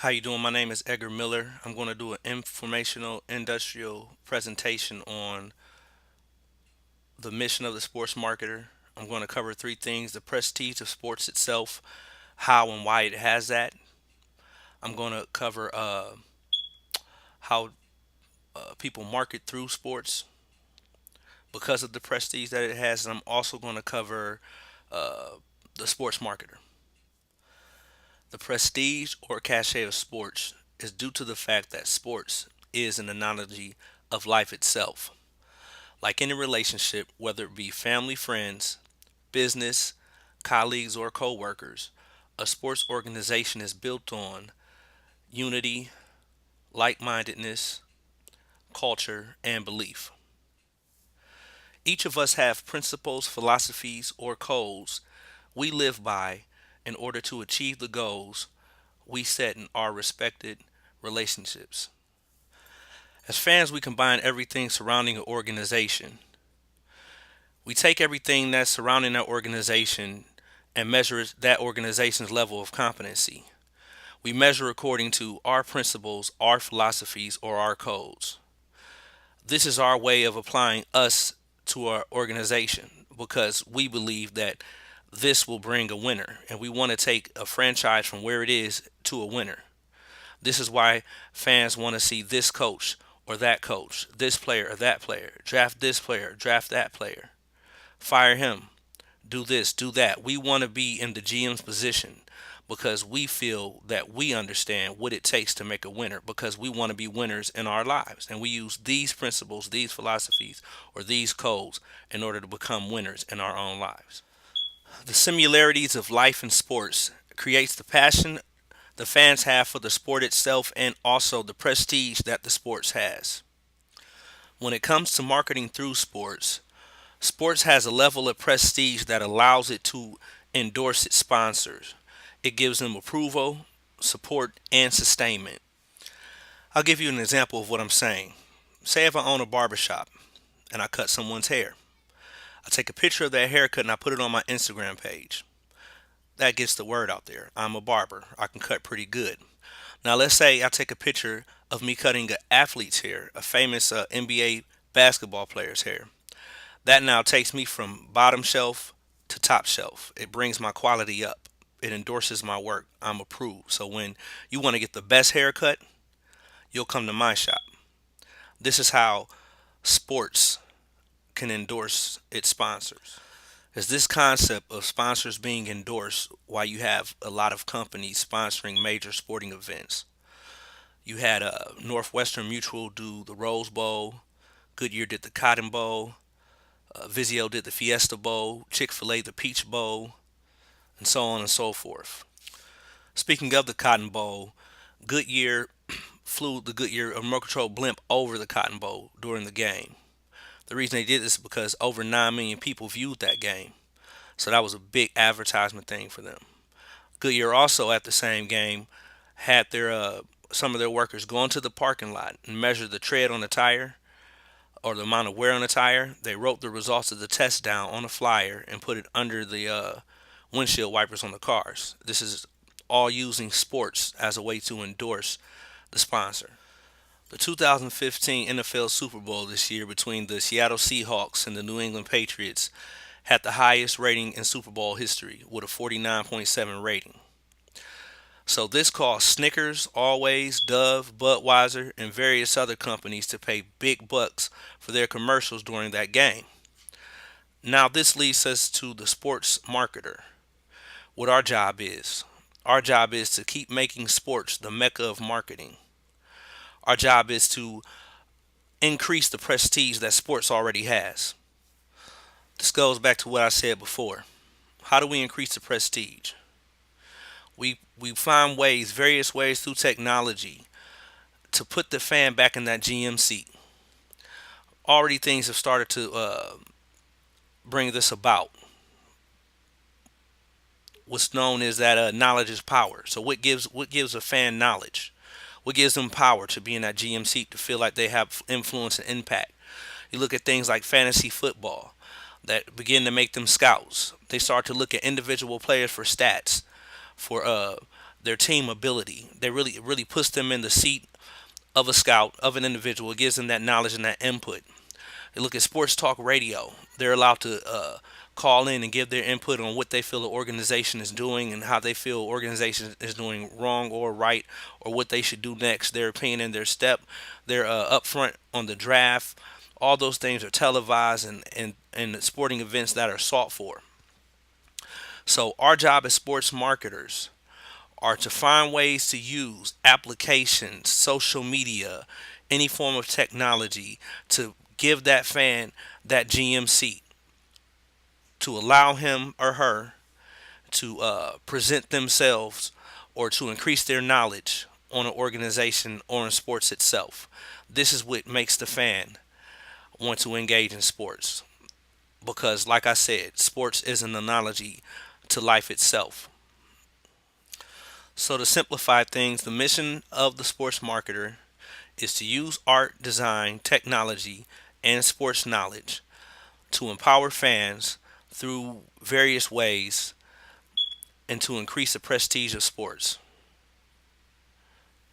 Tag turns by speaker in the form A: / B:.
A: How you doing? My name is Edgar Miller. I'm going to do an informational industrial presentation on the mission of the sports marketer. I'm going to cover three things: the prestige of sports itself, how and why it has that. I'm going to cover how people market through sports because of the prestige that it has, and I'm also going to cover uh, the sports marketer. The prestige or cachet of sports is due to the fact that sports is an analogy of life itself. Like any relationship, whether it be family, friends, business, colleagues, or coworkers, a sports organization is built on unity, like mindedness, culture, and belief. Each of us have principles, philosophies, or codes we live by in order to achieve the goals we set in our respected relationships. As fans, we combine everything surrounding an organization. We take everything that's surrounding that organization and measure that organization's level of competency. We measure according to our principles, our philosophies, or our codes. This is our way of applying us to our organization because we believe that this will bring a winner and we want to take a franchise from where it is to a winner. This is why fans want to see this coach, this player or that player, draft this player, draft that player, fire him, do this, do that. We want to be in the GM's position because we feel that we understand what it takes to make a winner because we want to be winners in our lives. And we use these principles, these philosophies, or these codes in order to become winners in our own lives. The similarities of life and sports creates the passion the fans have for the sport itself and also the prestige that the sports has. When it comes to marketing through sports has a level of prestige that allows it to endorse its sponsors. It gives them approval, support, and sustainment. I'll give you an example of what I'm saying. Say if I own a barbershop and I cut someone's hair. I take a picture of that haircut and I put it on my Instagram page. That gets the word out there. I'm a barber. I can cut pretty good. Now let's say I take a picture of me cutting an athlete's hair, a famous NBA basketball player's hair. That now takes me from bottom shelf to top shelf. It brings my quality up. It endorses my work. I'm approved. So when you want to get the best haircut, you'll come to my shop. This is how sports can endorse its sponsors. Is this concept of sponsors being endorsed while you have a lot of companies sponsoring major sporting events. You had Northwestern Mutual do the Rose Bowl, Goodyear did the Cotton Bowl, Vizio did the Fiesta Bowl, Chick-fil-A the Peach Bowl, and so on and so forth. Speaking of the Cotton Bowl, Goodyear flew the Goodyear remote control blimp over the Cotton Bowl during the game. The reason they did this is because over 9 million people viewed that game. So that was a big advertisement thing for them. Goodyear also at the same game had their some of their workers go into the parking lot and measure the tread on the tire or the amount of wear on the tire. They wrote the results of the test down on a flyer and put it under the windshield wipers on the cars. This is all using sports as a way to endorse the sponsor. The 2015 NFL Super Bowl this year between the Seattle Seahawks and the New England Patriots had the highest rating in Super Bowl history with a 49.7 rating. So this caused Snickers, Always, Dove, Budweiser, and various other companies to pay big bucks for their commercials during that game. Now this leads us to the sports marketer. What our job is. Our job is to keep making sports the mecca of marketing. Our job is to increase the prestige that sports already has. This goes back to what I said before. How do we increase the prestige? We find ways, various ways through technology to put the fan back in that GM seat. Already things have started to bring this about. What's known is that knowledge is power. So what gives a fan knowledge? What gives them power to be in that GM seat to feel like they have influence and impact? You look at things like fantasy football that begin to make them scouts. They start to look at individual players for stats, for their team ability. They really it really puts them in the seat of a scout, of an individual. It gives them that knowledge and that input. They look at sports talk radio. They're allowed to call in and give their input on what they feel the organization is doing and how they feel organization is doing wrong or right, or what they should do next. Their opinion and their step. They're upfront on the draft. All those things are televised and sporting events that are sought for. So our job as sports marketers are to find ways to use applications, social media, any form of technology to give that fan that GM seat, to allow him or her to present themselves or to increase their knowledge on an organization or in sports itself. This is what makes the fan want to engage in sports because, like I said, sports is an analogy to life itself. So, to simplify things, the mission of the sports marketer is to use art, design, technology, and sports knowledge to empower fans through various ways and to increase the prestige of sports.